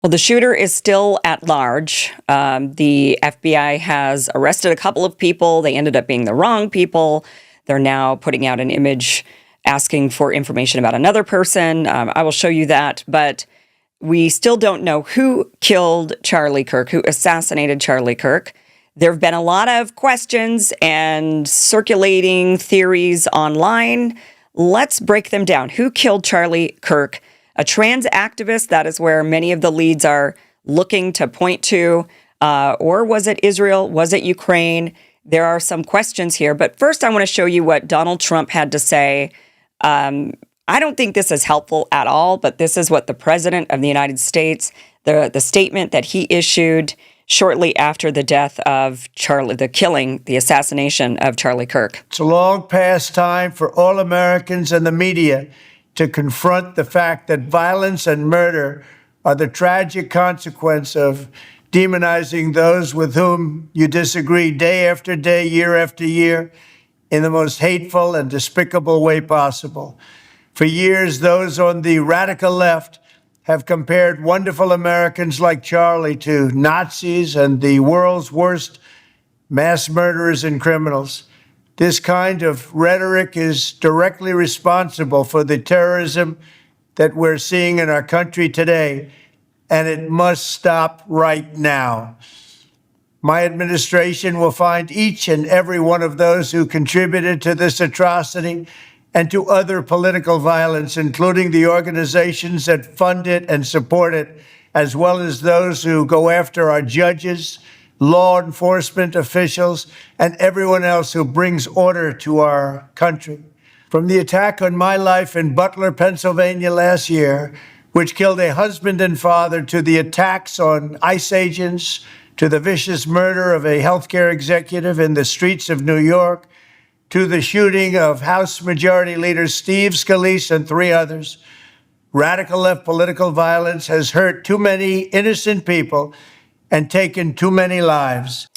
Well, the shooter is still at large. The FBI has arrested a couple of people. They ended up being the wrong people. They're now putting out an image asking for information about another person. I will show you that. But we still don't know who killed Charlie Kirk, who assassinated Charlie Kirk. There have been a lot of questions and circulating theories online. Let's break them down. Who killed Charlie Kirk? A trans activist, that is where many of the leads are looking to point to. Or was it Israel? Was it Ukraine? There are some questions here. But first, I want to show you what Donald Trump had to say. I don't think this is helpful at all, but this is what the president of the United States, the statement that he issued shortly after the death of the assassination of Charlie Kirk. It's a long past time for all Americans and the media to confront the fact that violence and murder are the tragic consequence of demonizing those with whom you disagree day after day, year after year, in the most hateful and despicable way possible. For years, those on the radical left have compared wonderful Americans like Charlie to Nazis and the world's worst mass murderers and criminals. This kind of rhetoric is directly responsible for the terrorism that we're seeing in our country today, and it must stop right now. My administration will find each and every one of those who contributed to this atrocity and to other political violence, including the organizations that fund it and support it, as well as those who go after our judges, law enforcement officials, and everyone else who brings order to our country. From the attack on my life in Butler, Pennsylvania last year, which killed a husband and father, to the attacks on ICE agents, to the vicious murder of a healthcare executive in the streets of New York, to the shooting of House Majority Leader Steve Scalise and 3 others, radical left political violence has hurt too many innocent people and taken too many lives.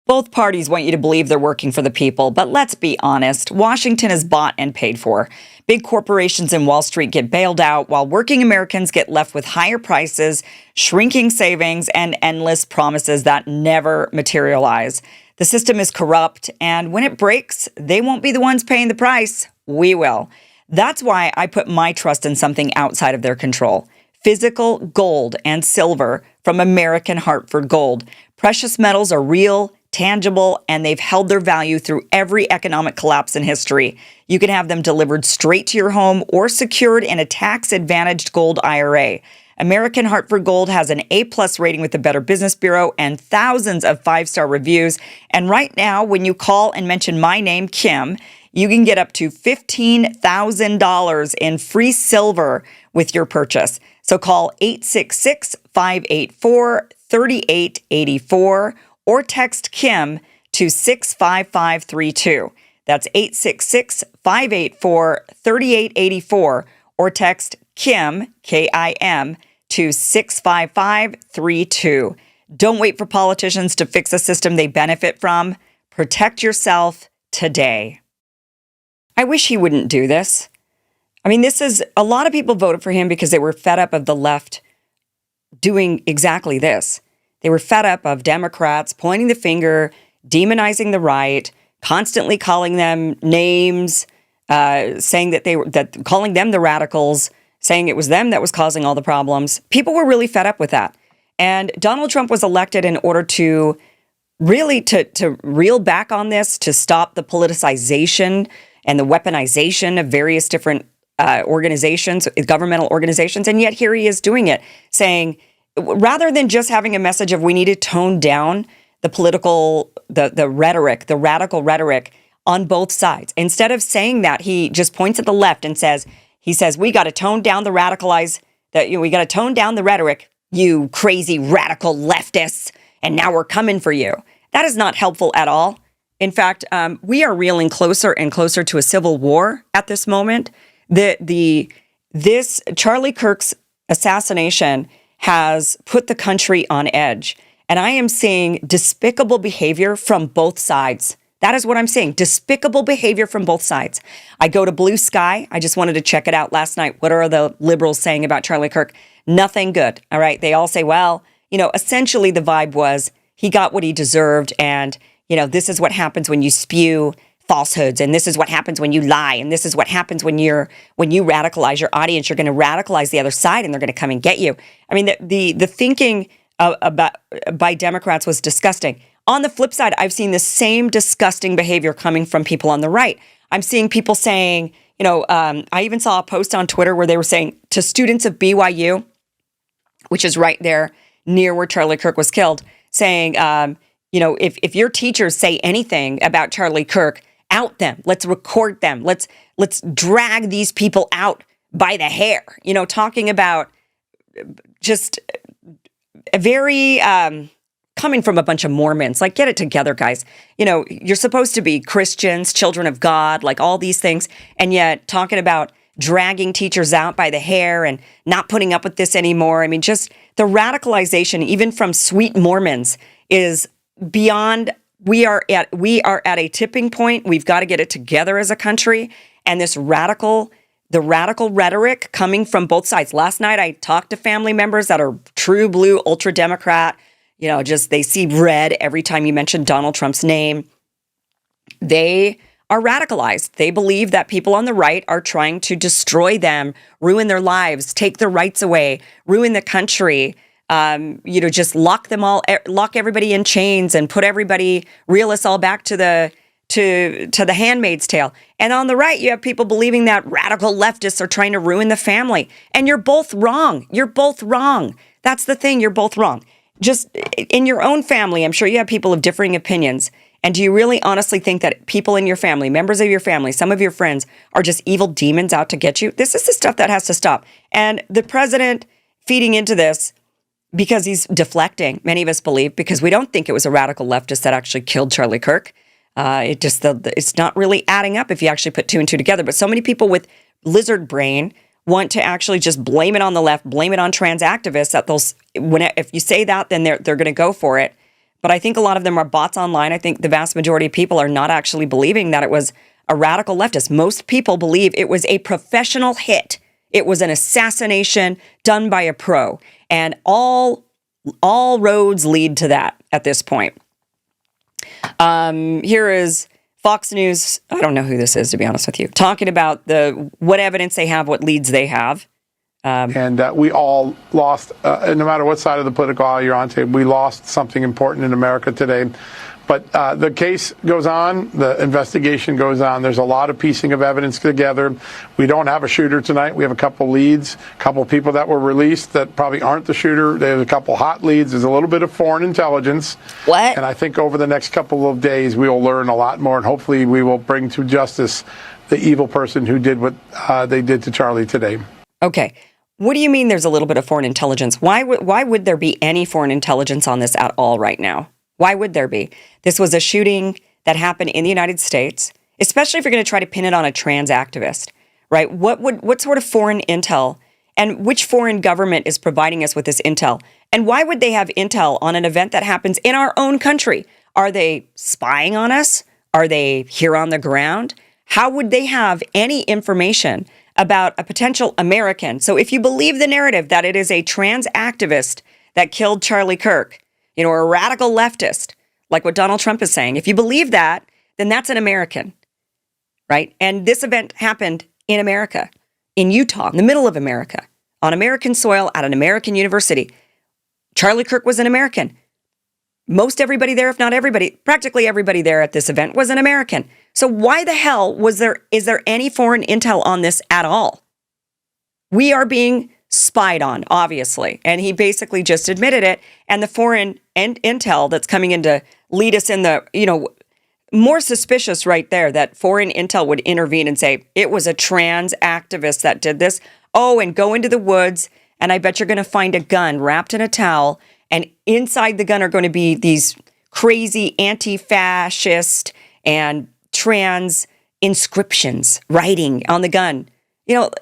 Both parties want you to believe they're working for the people, but let's be honest. Washington is bought and paid for. Big corporations in Wall Street get bailed out while working Americans get left with higher prices, shrinking savings, and endless promises that never materialize. The system is corrupt, and when it breaks, they won't be the ones paying the price. We will. That's why I put my trust in something outside of their control. Physical gold and silver from American Hartford Gold. Precious metals are real, tangible, and they've held their value through every economic collapse in history. You can have them delivered straight to your home or secured in a tax-advantaged gold IRA. American Hartford Gold has an A+ rating with the Better Business Bureau and thousands of 5-star reviews. And right now, when you call and mention my name, Kim, you can get up to $15,000 in free silver with your purchase. So call 866-584-3884 or text Kim to 65532. That's 866-584-3884 or text Kim, K-I-M, to 65532. Don't wait for politicians to fix a system they benefit from. Protect yourself today. I wish he wouldn't do this. I mean, a lot of people voted for him because they were fed up of the left doing exactly this. They were fed up of Democrats pointing the finger, demonizing the right, constantly calling them names, saying that calling them the radicals, saying it was them that was causing all the problems. People were really fed up with that. And Donald Trump was elected in order to really to reel back on this, to stop the politicization and the weaponization of various different organizations, governmental organizations. And yet here he is doing it, saying, rather than just having a message of we need to tone down the political, the rhetoric, the radical rhetoric on both sides. Instead of saying that, he just points at the left and says, we got to tone down the we got to tone down the rhetoric, you crazy radical leftists, and now we're coming for you. That is not helpful at all. In fact, we are reeling closer and closer to a civil war at this moment. This Charlie Kirk's assassination has put the country on edge. And I am seeing despicable behavior from both sides That is what I'm saying. Despicable behavior from both sides. I go to Blue Sky. I just wanted to check it out last night. What are the liberals saying about Charlie Kirk? Nothing good. All right. They all say, well, essentially the vibe was he got what he deserved. And, this is what happens when you spew falsehoods. And this is what happens when you lie. And this is what happens when you radicalize your audience. You're going to radicalize the other side and they're going to come and get you. I mean, the thinking by Democrats was disgusting. On the flip side, I've seen the same disgusting behavior coming from people on the right. I'm seeing people saying, I even saw a post on Twitter where they were saying to students of BYU, which is right there near where Charlie Kirk was killed, saying, if your teachers say anything about Charlie Kirk, out them. Let's record them. Let's drag these people out by the hair. Talking about just a very coming from a bunch of Mormons. Like, get it together, guys. You're supposed to be Christians, children of God, like all these things, and yet talking about dragging teachers out by the hair and not putting up with this anymore. I mean, just the radicalization, even from sweet Mormons, is beyond. We are at a tipping point. We've got to get it together as a country. And the radical rhetoric coming from both sides. Last night, I talked to family members that are true blue, ultra Democrat. Just they see red every time you mention Donald Trump's name. They are radicalized. They believe that people on the right are trying to destroy them, ruin their lives, take their rights away, ruin the country. Just lock everybody in chains and reel us all back to the Handmaid's Tale. And on the right, you have people believing that radical leftists are trying to ruin the family. And you're both wrong. You're both wrong. That's the thing. You're both wrong. Just in your own family, I'm sure you have people of differing opinions. And do you really honestly think that people in your family, members of your family, some of your friends are just evil demons out to get you? This is the stuff that has to stop. And the president feeding into this because he's deflecting, many of us believe, because we don't think it was a radical leftist that actually killed Charlie Kirk. It's not really adding up if you actually put two and two together. But so many people with lizard brain want to actually just blame it on the left, blame it on trans activists. If you say that, then they're going to go for it. But I think a lot of them are bots online. I think the vast majority of people are not actually believing that it was a radical leftist. Most people believe it was a professional hit. It was an assassination done by a pro. And all roads lead to that at this point. Here is Fox News. I don't know who this is, to be honest with you. Talking about what evidence they have, what leads they have. And we all lost, no matter what side of the political aisle you're on, we lost something important in America today. But the case goes on. The investigation goes on. There's a lot of piecing of evidence together. We don't have a shooter tonight. We have a couple leads, a couple of people that were released that probably aren't the shooter. There's a couple hot leads. There's a little bit of foreign intelligence. What? And I think over the next couple of days, we will learn a lot more. And hopefully we will bring to justice the evil person who did what they did to Charlie today. Okay. What do you mean there's a little bit of foreign intelligence? Why would there be any foreign intelligence on this at all right now? Why would there be? This was a shooting that happened in the United States, especially if you're going to try to pin it on a trans activist, right? What sort of foreign intel and which foreign government is providing us with this intel? And why would they have intel on an event that happens in our own country? Are they spying on us? Are they here on the ground? How would they have any information about a potential American? So if you believe the narrative that it is a trans activist that killed Charlie Kirk, or a radical leftist, like what Donald Trump is saying, if you believe that, then that's an American, right? And this event happened in America, in Utah, in the middle of America, on American soil at an American university. Charlie Kirk was an American. Most everybody there, if not everybody, practically everybody there at this event was an American. So why the hell is there any foreign intel on this at all? We are being spied on, obviously. And he basically just admitted it. And the foreign intel that's coming in to lead us in more suspicious right there, that foreign intel would intervene and say, it was a trans activist that did this. Oh, and go into the woods. And I bet you're going to find a gun wrapped in a towel. And inside the gun are going to be these crazy anti-fascist and trans inscriptions writing on the gun.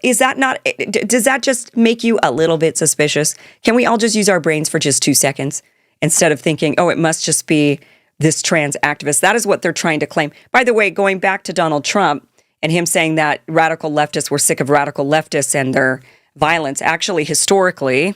Is that not, does that just make you a little bit suspicious? Can we all just use our brains for just 2 seconds instead of thinking, oh, it must just be this trans activist. That is what they're trying to claim. By the way, going back to Donald Trump and him saying that radical leftists were sick of radical leftists and their violence, actually, historically,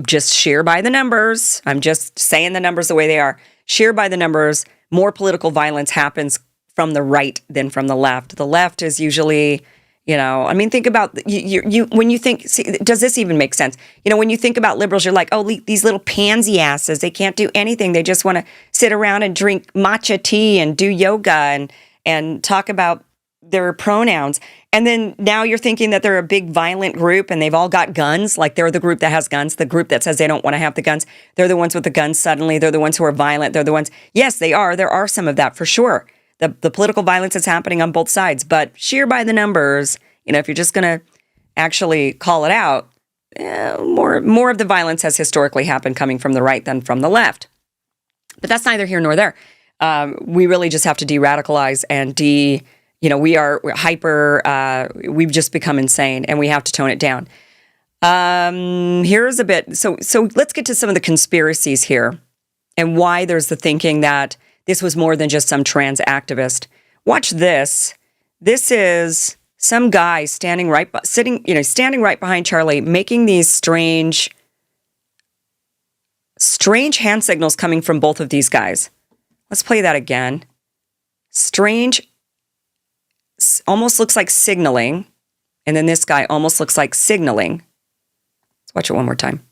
just sheer by the numbers, I'm just saying the numbers the way they are, sheer by the numbers, more political violence happens from the right than from the left. The left is usually, think about you when you think, see, does this even make sense? When you think about liberals, you're like, oh, these little pansy asses, they can't do anything. They just want to sit around and drink matcha tea and do yoga and talk about their pronouns. And then now you're thinking that they're a big violent group and they've all got guns, like they're the group that has guns, the group that says they don't want to have the guns. They're the ones with the guns suddenly. They're the ones who are violent. They're the ones. Yes, they are. There are some of that for sure. The political violence is happening on both sides, but sheer by the numbers, if you're just going to actually call it out, more of the violence has historically happened coming from the right than from the left. But that's neither here nor there. We really just have to de-radicalize and we're hyper, we've just become insane and we have to tone it down. Here's a bit. So let's get to some of the conspiracies here and why there's the thinking that this was more than just some trans activist. Watch this. This is some guy standing right behind Charlie, making these strange hand signals coming from both of these guys. Let's play that again. Strange, almost looks like signaling. And then this guy almost looks like signaling. Let's watch it one more time.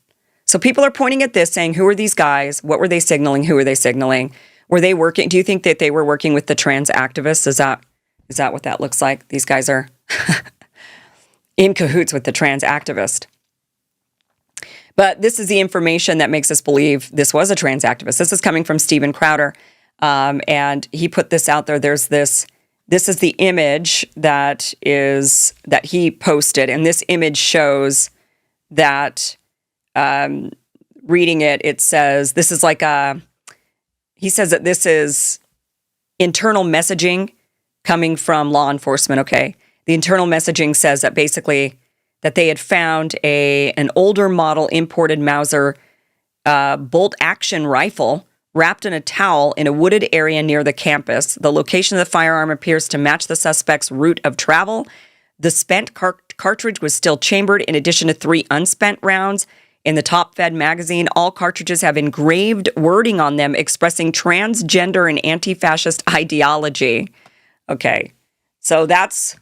So people are pointing at this saying, who are these guys? What were they signaling? Who are they signaling? Were they working? Do you think that they were working with the trans activists? Is that what that looks like? These guys are in cahoots with the trans activist. But this is the information that makes us believe this was a trans activist. This is coming from Steven Crowder. And he put this out there. There's this is the image that he posted. And this image shows that, reading it, it says, this is like he says that this is internal messaging coming from law enforcement, okay? The internal messaging says that basically that they had found an older model imported Mauser bolt-action rifle wrapped in a towel in a wooded area near the campus. The location of the firearm appears to match the suspect's route of travel. The spent cartridge was still chambered in addition to 3 unspent rounds. In the top-fed magazine, all cartridges have engraved wording on them expressing transgender and anti-fascist ideology. Okay, so that's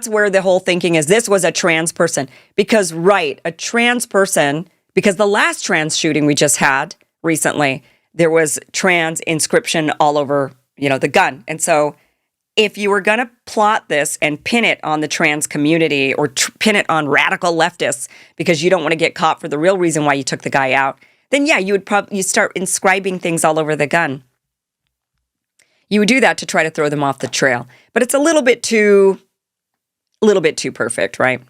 where the whole thinking is. This was a trans person. Because, right, a trans person, because the last trans shooting we just had recently, there was trans inscription all over, the gun. And so if you were going to plot this and pin it on the trans community or pin it on radical leftists because you don't want to get caught for the real reason why you took the guy out, then yeah, you start inscribing things all over the gun. You would do that to try to throw them off the trail. But it's a little bit too perfect, right?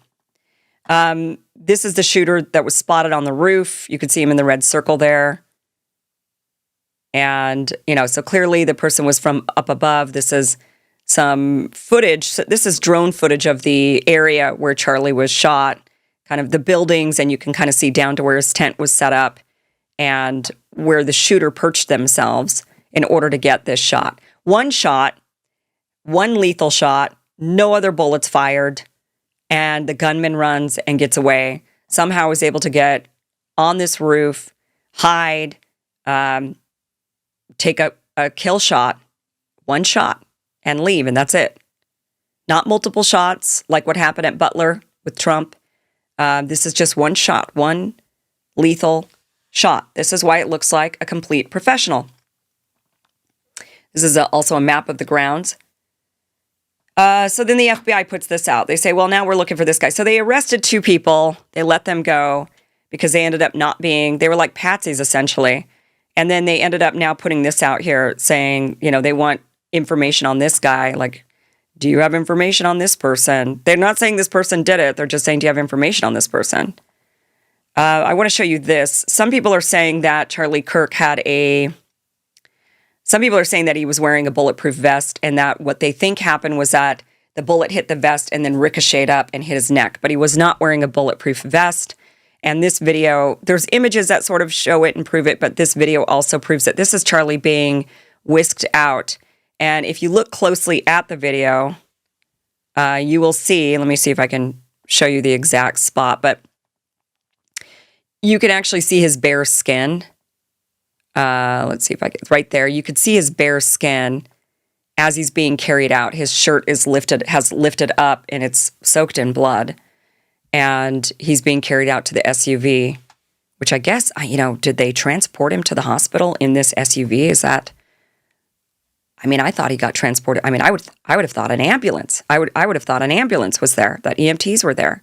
This is the shooter that was spotted on the roof. You could see him in the red circle there. And, so clearly the person was from up above. This is some footage. So this is drone footage of the area where Charlie was shot, kind of the buildings, and you can kind of see down to where his tent was set up and where the shooter perched themselves in order to get this shot. One shot, one lethal shot, no other bullets fired, and the gunman runs and gets away. Somehow is able to get on this roof, hide, take a kill shot, one shot, and leave, and that's it. Not multiple shots like what happened at Butler with Trump. This is just one shot, one lethal shot. This is why it looks like a complete professional. This is also a map of the grounds. So then the FBI puts this out. They say, well, now we're looking for this guy. So they arrested 2 people. They let them go because they ended up they were like patsies essentially. And then they ended up now putting this out here saying, they want information on this guy. Like, do you have information on this person? They're not saying this person did it. They're just saying, do you have information on this person? I want to show you this. Some people are saying that Charlie Kirk some people are saying that he was wearing a bulletproof vest and that what they think happened was that the bullet hit the vest and then ricocheted up and hit his neck. But he was not wearing a bulletproof vest. And this video, there's images that sort of show it and prove it, but this video also proves it. This is Charlie being whisked out. And if you look closely at the video, you will see, let me see if I can show you the exact spot, but you can actually see his bare skin. Let's see if I can, right there. You could see his bare skin as he's being carried out. His shirt has lifted up and it's soaked in blood. And he's being carried out to the SUV, which I guess, did they transport him to the hospital in this SUV? Is that, I thought he got transported. I would have thought an ambulance. I would have thought an ambulance was there, that EMTs were there.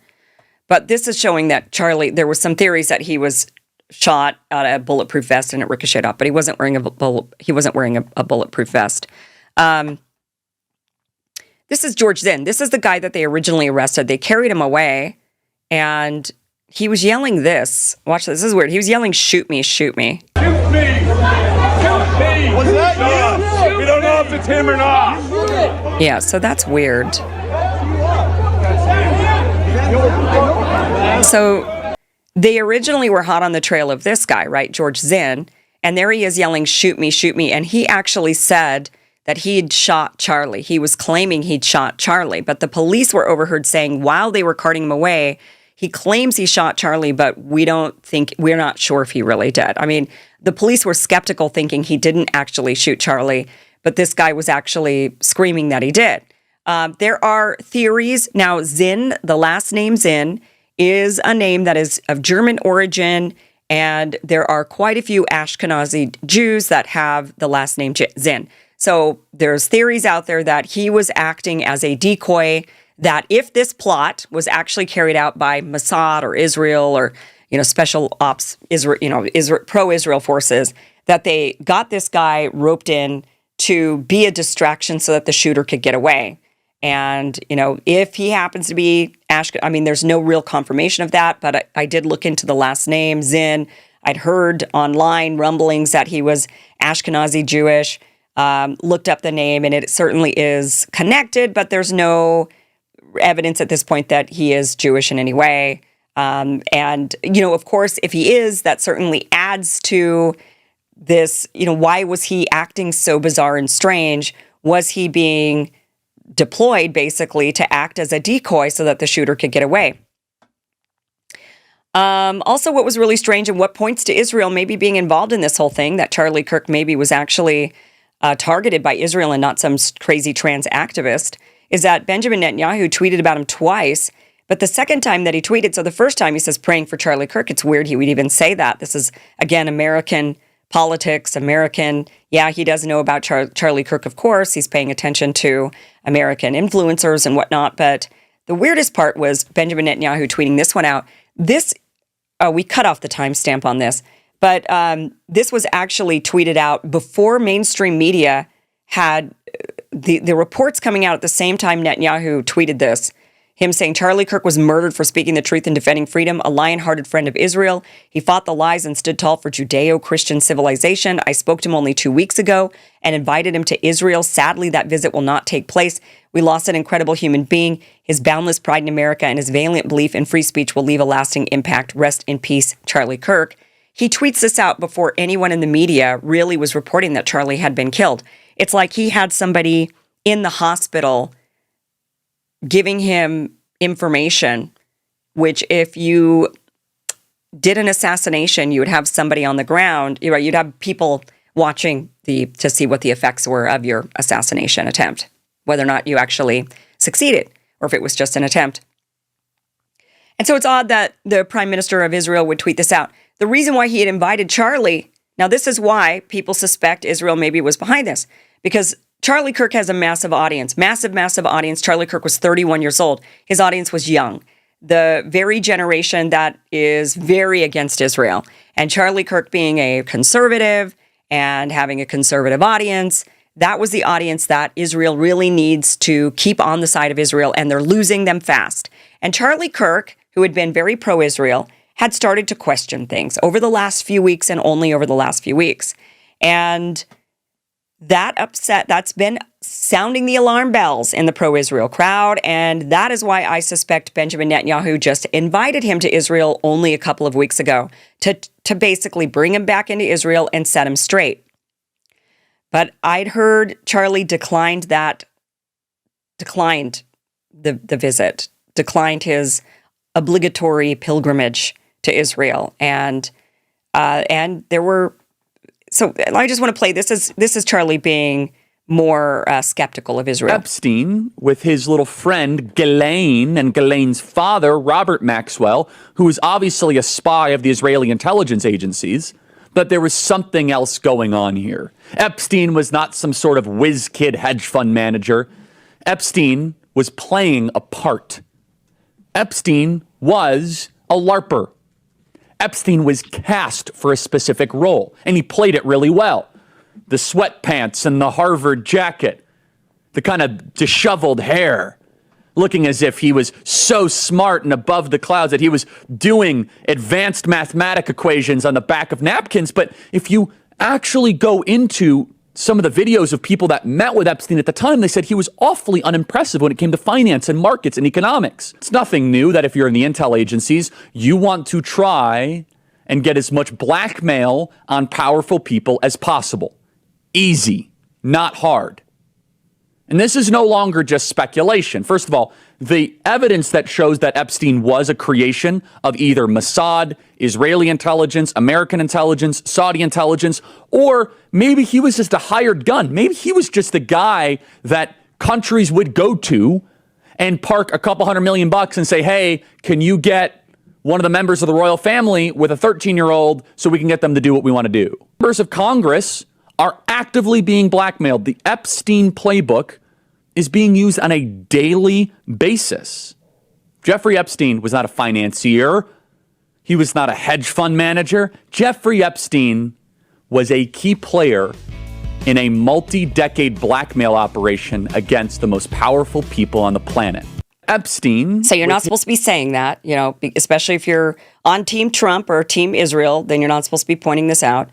But this is showing that Charlie, there was some theories that he was shot out of a bulletproof vest and it ricocheted off, but he wasn't wearing a bulletproof vest. This is George Zinn. This is the guy that they originally arrested. They carried him away. And he was yelling this. Watch this. This is weird. He was yelling, "Shoot me, shoot me." Shoot me! Shoot me! Was that you? We don't know if it's him or not. Yeah, so that's weird. So they originally were hot on the trail of this guy, right? George Zinn. And there he is yelling, "Shoot me, shoot me." And he actually said that he'd shot Charlie. He was claiming he'd shot Charlie. But the police were overheard saying while they were carting him away, he claims he shot Charlie, but we're not sure if he really did. The police were skeptical, thinking he didn't actually shoot Charlie, but this guy was actually screaming that he did. There are theories. Now, Zinn, the last name Zinn, is a name that is of German origin, and there are quite a few Ashkenazi Jews that have the last name Zinn. So there's theories out there that he was acting as a decoy, that if this plot was actually carried out by Mossad or Israel or, special ops, pro-Israel forces, that they got this guy roped in to be a distraction so that the shooter could get away. And, if he happens to be there's no real confirmation of that, but I did look into the last name, Zinn. I'd heard online rumblings that he was Ashkenazi Jewish, looked up the name, and it certainly is connected, but there's no evidence at this point that he is Jewish in any way. Of course, if he is, that certainly adds to this, why was he acting so bizarre and strange? Was he being deployed basically to act as a decoy so that the shooter could get away? Also, what was really strange and what points to Israel maybe being involved in this whole thing, that Charlie Kirk maybe was actually targeted by Israel and not some crazy trans activist, is that Benjamin Netanyahu tweeted about him twice. But the second time that he tweeted, so the first time he says praying for Charlie Kirk, it's weird he would even say that. This is, again, American politics, he does know about Charlie Kirk, of course. He's paying attention to American influencers and whatnot. But the weirdest part was Benjamin Netanyahu tweeting this one out. We cut off the timestamp on this, but this was actually tweeted out before mainstream media had the reports coming out at the same time Netanyahu tweeted this. Him saying Charlie Kirk was murdered for speaking the truth and defending freedom, a lion-hearted friend of Israel. He fought the lies and stood tall for Judeo-Christian civilization. I spoke to him only 2 weeks ago and invited him to Israel. Sadly, that visit will not take place. We lost an incredible human being. His boundless pride in America and his valiant belief in free speech will leave a lasting impact. Rest in peace, Charlie Kirk. He tweets this out before anyone in the media really was reporting that Charlie had been killed. It's like he had somebody in the hospital giving him information, which if you did an assassination, you would have somebody on the ground, you'd have people watching to see what the effects were of your assassination attempt, whether or not you actually succeeded or if it was just an attempt. And so it's odd that the Prime Minister of Israel would tweet this out. The reason why he had invited Charlie, now this is why people suspect Israel maybe was behind this, because Charlie Kirk has a massive audience, massive audience. Charlie Kirk was 31 years old. His audience was young, the very generation that is very against Israel. And Charlie Kirk being a conservative and having a conservative audience, that was the audience that Israel really needs to keep on the side of Israel, and they're losing them fast. And Charlie Kirk, who had been very pro-Israel, had started to question things over the last few weeks and only over the last few weeks. And that's been sounding the alarm bells in the pro-Israel crowd, and that is why I suspect Benjamin Netanyahu just invited him to Israel only a couple of weeks ago to basically bring him back into Israel and set him straight. But I'd heard Charlie declined the visit, declined his obligatory pilgrimage to Israel, and there were. So I just want to play. This is Charlie being more skeptical of Israel. Epstein, with his little friend Ghislaine and Ghislaine's father, Robert Maxwell, who was obviously a spy of the Israeli intelligence agencies, but there was something else going on here. Epstein was not some sort of whiz kid hedge fund manager. Epstein was playing a part. Epstein was a LARPer. Epstein was cast for a specific role, and he played it really well. The sweatpants and the Harvard jacket, the kind of disheveled hair, looking as if he was so smart and above the clouds that he was doing advanced mathematic equations on the back of napkins. But if you actually go into some of the videos of people that met with Epstein at the time, they said he was awfully unimpressive when it came to finance and markets and economics. It's nothing new that if you're in the intel agencies, you want to try and get as much blackmail on powerful people as possible. Easy, not hard. And this is no longer just speculation. First of all, the evidence that shows that Epstein was a creation of either Mossad, Israeli intelligence, American intelligence, Saudi intelligence, or maybe he was just a hired gun. Maybe he was just the guy that countries would go to and park a couple $100 million and say, hey, can you get one of the members of the royal family with a 13-year-old so we can get them to do what we want to do? Members of Congress are actively being blackmailed. The Epstein playbook is being used on a daily basis. Jeffrey Epstein was not a financier. He was not a hedge fund manager. Jeffrey Epstein was a key player in a multi-decade blackmail operation against the most powerful people on the planet. Epstein. So you're not supposed to be saying that, especially if you're on Team Trump or Team Israel, then you're not supposed to be pointing this out.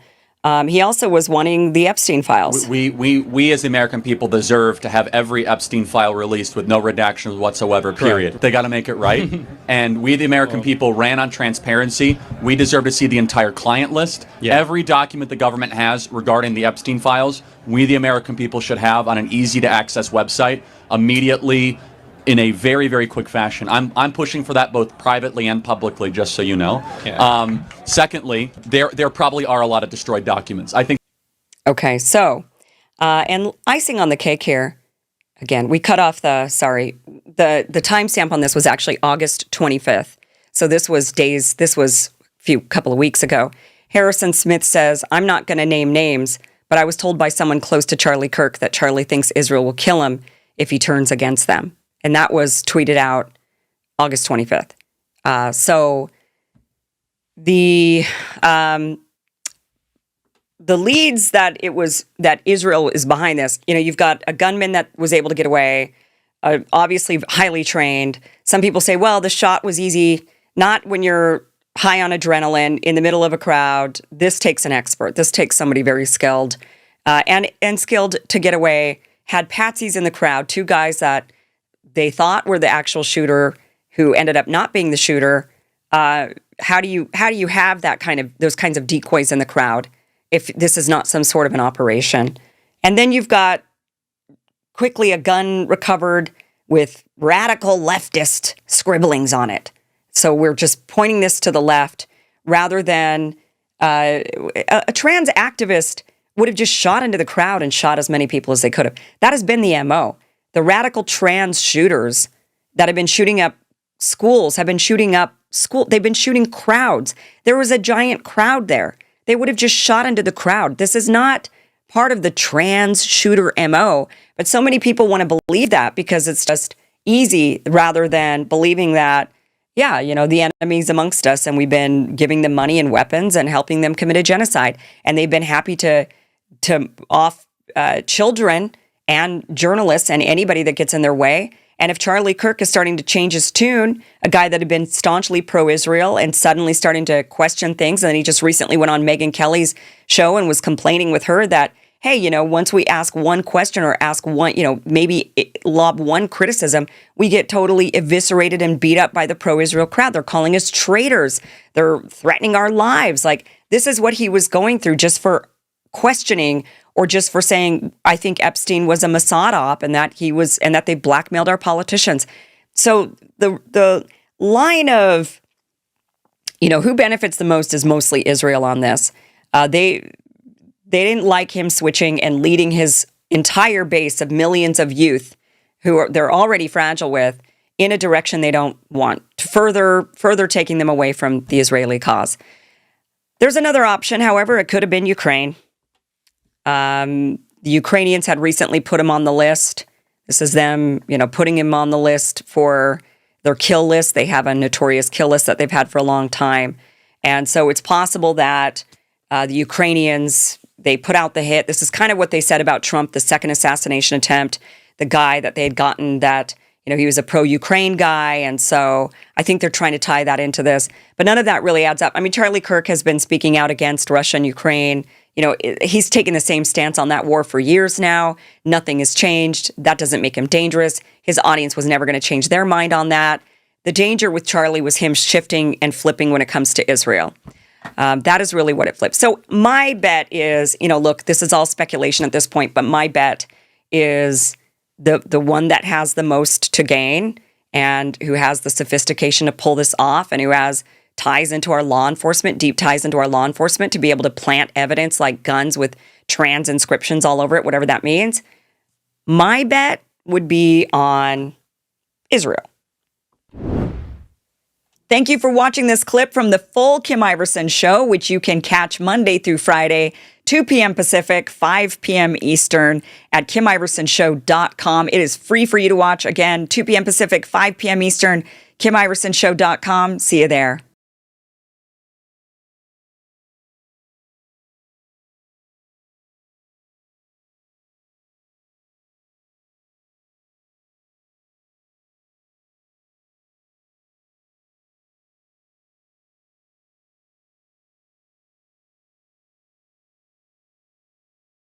He also was wanting the Epstein files. We as the American people deserve to have every Epstein file released with no redactions whatsoever, period. Correct. They got to make it right. And we, the American people, ran on transparency. We deserve to see the entire client list. Yeah. Every document the government has regarding the Epstein files, we, the American people, should have on an easy-to-access website immediately in a very, very quick fashion. I'm pushing for that both privately and publicly, just so you know. Yeah. Secondly, there probably are a lot of destroyed documents. I think. Okay, so, and icing on the cake here, again, we cut off the timestamp on this was actually August 25th. So this was couple of weeks ago. Harrison Smith says, I'm not going to name names, but I was told by someone close to Charlie Kirk that Charlie thinks Israel will kill him if he turns against them. And that was tweeted out August 25th. So the leads that Israel is behind this, you've got a gunman that was able to get away, obviously highly trained. Some people say, well, the shot was easy. Not when you're high on adrenaline in the middle of a crowd. This takes an expert. This takes somebody very skilled and skilled to get away. Had patsies in the crowd, two guys that they thought were the actual shooter who ended up not being the shooter. How do you have those kinds of decoys in the crowd if this is not some sort of an operation? And then you've got quickly a gun recovered with radical leftist scribblings on it. So we're just pointing this to the left rather than a trans activist would have just shot into the crowd and shot as many people as they could have. That has been the MO. The radical trans shooters that have been shooting up schools have been shooting up they've been shooting crowds. There was a giant crowd there. They would have just shot into the crowd. This is not part of the trans shooter MO, but so many people want to believe that because it's just easy rather than believing that, the enemy's amongst us and we've been giving them money and weapons and helping them commit a genocide. And they've been happy to off children and journalists and anybody that gets in their way. And if Charlie Kirk is starting to change his tune, a guy that had been staunchly pro-Israel and suddenly starting to question things, and then he just recently went on Megyn Kelly's show and was complaining with her that hey, once we ask one question or ask one, maybe lob one criticism, we get totally eviscerated and beat up by the pro-Israel crowd. They're calling us traitors. They're threatening our lives. Like, this is what he was going through just for questioning or just for saying, I think Epstein was a Mossad op and that they blackmailed our politicians. So the line of, who benefits the most is mostly Israel on this. They didn't like him switching and leading his entire base of millions of youth they're already fragile with in a direction they don't want, further taking them away from the Israeli cause. There's another option, however. It could have been Ukraine. The Ukrainians had recently put him on the list. This is them, putting him on the list for their kill list. They have a notorious kill list that they've had for a long time. And so it's possible that the Ukrainians, they put out the hit. This is kind of what they said about Trump, the second assassination attempt, the guy that they had gotten that, he was a pro-Ukraine guy. And so I think they're trying to tie that into this. But none of that really adds up. I mean, Charlie Kirk has been speaking out against Russia and Ukraine. He's taken the same stance on that war for years now. Nothing has changed. That doesn't make him dangerous. His audience was never going to change their mind on that. The danger with Charlie was him shifting and flipping when it comes to Israel. That is really what it flips. So my bet is, look, this is all speculation at this point, but my bet is the one that has the most to gain and who has the sophistication to pull this off and who has ties into our law enforcement, deep ties into our law enforcement to be able to plant evidence like guns with trans inscriptions all over it, whatever that means. My bet would be on Israel. Thank you for watching this clip from the full Kim Iversen Show, which you can catch Monday through Friday, 2 p.m. Pacific, 5 p.m. Eastern at KimIversonShow.com. It is free for you to watch. Again, 2 p.m. Pacific, 5 p.m. Eastern, KimIversonShow.com. See you there.